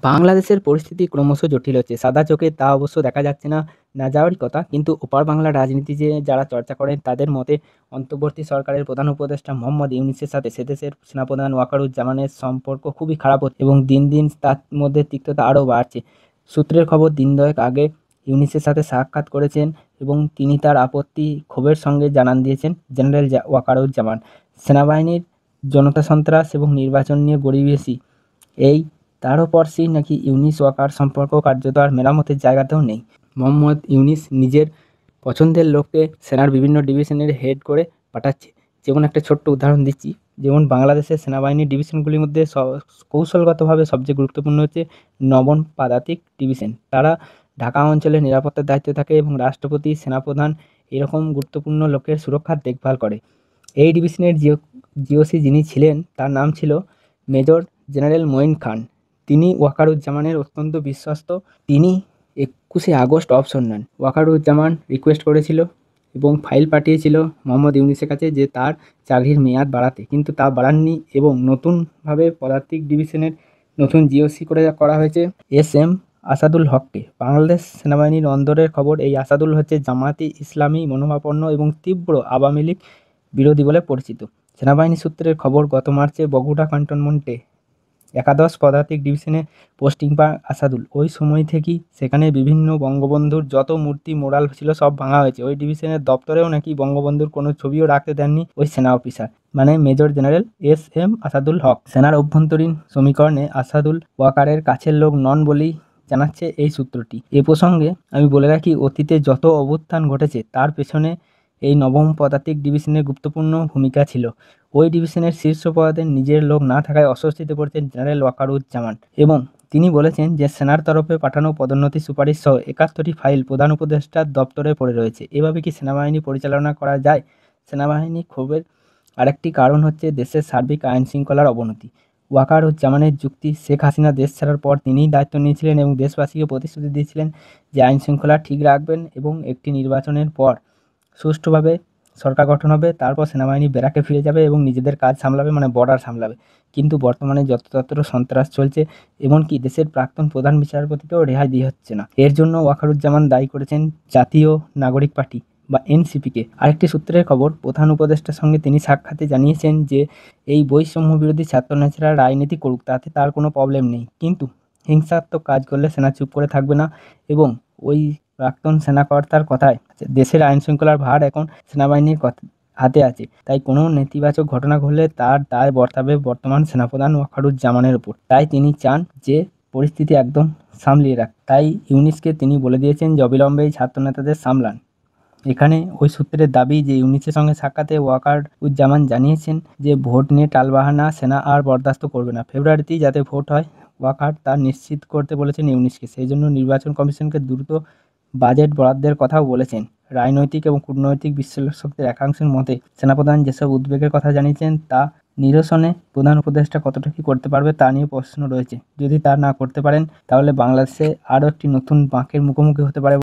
বাংলাদেশের পরিস্থিতি ক্রমশ জটিল হচ্ছে। সাদা চোখে তা অবশ্য দেখা যাচ্ছে না, না যাওয়ারই কথা। কিন্তু ওপার বাংলার রাজনীতি যে যারা চর্চা করেন তাদের মতে অন্তর্বর্তী সরকারের প্রধান উপদেষ্টা মোহাম্মদ ইউনূসের সাথে সেদেশের সেনাপ্রধান ওয়াকারুজ্জামানের সম্পর্ক খুবই খারাপ হচ্ছে এবং দিন দিন তার মধ্যে তিক্ততা আরও বাড়ছে। সূত্রের খবর, দিন দয়েক আগে ইউনূসের সাথে সাক্ষাৎ করেছেন এবং তিনি তার আপত্তি ক্ষোভের সঙ্গে জানান দিয়েছেন জেনারেল ওয়াকারুজ্জামান। সেনাবাহিনীর জনতা সন্ত্রাস এবং নির্বাচন নিয়ে গড়িয়েছি এই তারও পরশি নাকি ইউনিস ওয়াকার সম্পর্ক কার্যত আর মেরামতের জায়গাতেও নেই। মোহাম্মদ ইউনিস নিজের পছন্দের লোককে সেনার বিভিন্ন ডিভিশনের হেড করে পাঠাচ্ছে। যেমন একটা ছোট্ট উদাহরণ দিচ্ছি, যেমন বাংলাদেশের সেনাবাহিনীর ডিভিশনগুলির মধ্যে কৌশলগতভাবে সবচেয়ে গুরুত্বপূর্ণ হচ্ছে ৯ম পদাতিক ডিভিশন। তারা ঢাকা অঞ্চলে নিরাপত্তার দায়িত্বে থাকে এবং রাষ্ট্রপতি, সেনাপ্রধান এরকম গুরুত্বপূর্ণ লোকের সুরক্ষার দেখভাল করে। এই ডিভিশনের জিওসি যিনি ছিলেন তার নাম ছিল মেজর জেনারেল মঈন খান। তিনি ওয়াকারুজ্জামানের অত্যন্ত বিশ্বস্ত। তিনি ২১শে আগস্ট অবসর নেন। ওয়াকারুজ্জামান রিকোয়েস্ট করেছিল এবং ফাইল পাঠিয়েছিল মোহাম্মদ ইউনূসের কাছে যে তার চাকরির মেয়াদ বাড়াতে, কিন্তু তা বাড়াননি এবং নতুনভাবে পদাতিক ডিভিশনের নতুন জিওসি করা হয়েছে এস.এম. আসাদুল হককে। বাংলাদেশ সেনাবাহিনীর অন্দরের খবর, এই আসাদুল হচ্ছে জামায়াতে ইসলামী মনোভাবাপন্ন এবং তীব্র আওয়ামী লীগ বিরোধী বলে পরিচিত। সেনাবাহিনী সূত্রের খবর, গত মার্চে বগুড়া ক্যান্টনমেন্টে একাদশ পদাতিক ডিভিশনে পোস্টিং পান আসাদুল। ওই সময় থেকেই সেখানে বিভিন্ন বঙ্গবন্ধুর যত মূর্তি মোরাল ছিল সব ভাঙা হয়েছে। ওই ডিভিশনের দপ্তরেও নাকি বঙ্গবন্ধুর কোনো ছবিও রাখতে দেননি ওই সেনা অফিসার, মানে মেজর জেনারেল এস.এম. আসাদুল হক। সেনার অভ্যন্তরীণ সমীকরণে আসাদুল ওয়াকারের কাছের লোক নন বলেই জানাচ্ছে এই সূত্রটি। এ প্রসঙ্গে আমি বলে রাখি, অতীতে যত অভ্যুত্থান ঘটেছে তার পেছনে এই ৯ম পদাতিক ডিভিশনের গুরুত্বপূর্ণ ভূমিকা ছিল। ওই ডিভিশনের শীর্ষ পদে নিজের লোক না থাকায় অস্বস্তিতে পড়েছেন জেনারেল ওয়াকারুজ্জামান এবং তিনি বলেছেন যে সেনার তরফে পাঠানো পদোন্নতি সুপারিশ সহ ৭১টি ফাইল প্রধান উপদেষ্টার দপ্তরে পড়ে রয়েছে। এভাবে কি সেনাবাহিনী পরিচালনা করা যায়? সেনাবাহিনী ক্ষোভের আরেকটি কারণ হচ্ছে দেশের সার্বিক আইনশৃঙ্খলার অবনতি। ওয়াকারুজ্জামানের যুক্তি, শেখ হাসিনা দেশ ছাড়ার পর তিনিই দায়িত্ব নিয়েছিলেন এবং দেশবাসীকে প্রতিশ্রুতি দিয়েছিলেন যে আইনশৃঙ্খলা ঠিক রাখবেন এবং একটি নির্বাচনের পর সুষ্ঠুভাবে সরকার গঠন হবে, তারপর সেনাবাহিনী ব্যারাকে ফিরে যাবে এবং নিজেদের কাজ সামলাবে, মানে বর্ডার সামলাবে। কিন্তু বর্তমানে যত্রতত্র সন্ত্রাস চলছে, এমনকি দেশের প্রাক্তন প্রধান বিচারপতিকেও রেহাই দিয়ে হচ্ছে না। এর জন্য ওয়াকারুজ্জামান দায়ী করেছেন জাতীয় নাগরিক পার্টি বা এনসিপিকে। আরেকটি সূত্রের খবর, প্রধান উপদেষ্টার সঙ্গে তিনি সাক্ষাতে জানিয়েছেন যে এই বৈষম্য বিরোধী ছাত্রনেতারা রাজনীতি করুক, তাতে তার কোনো প্রবলেম নেই, কিন্তু হিংসাত্মক কাজ করলে সেনা চুপ করে থাকবে না এবং ওই প্রাক্তন সেনাকর্তার কথায় দেশের আইনশৃঙ্খলার ভার এখন সেনাবাহিনীর হাতে আছে। তাই কোনো নেতিবাচক ঘটনা ঘটলে তার দায় বর্তাবে বর্তমান সেনাপ্রধান ওয়াকারুজ্জামানের উপর। তাই তিনি চান যে পরিস্থিতি একদম সামলিয়ে রাখ। তাই ইউনূসকে তিনি বলে দিয়েছেন যে অবিলম্বে এই ছাত্রনেতাদের সামলান। এখানে ওই সূত্রের দাবি যে ইউনূসের সঙ্গে সাক্ষাতে ওয়াকারুজ্জামান জানিয়েছেন যে ভোট নিয়ে টালবাহানা সেনা আর বরদাস্ত করবে না। ফেব্রুয়ারিতেই যাতে ভোট হয়, ওয়াকার তা নিশ্চিত করতে বলেছেন ইউনূসকে। সেই জন্য নির্বাচন কমিশনকে দ্রুত বাজেট বরাদ্দের কথাও বলেছেন। রাজনৈতিক এবং কূটনৈতিক বিশ্লেষকদের একাংশের মতে সেনাপ্রধান যেসব উদ্বেগের কথা জানিয়েছেন তা নিরসনে প্রধান উপদেষ্টা কতটা কী করতে পারবে তা নিয়ে প্রশ্ন রয়েছে। যদি তা না করতে পারেন তাহলে বাংলাদেশে আরও একটি নতুন বাঁকের মুখোমুখি হতে পারে।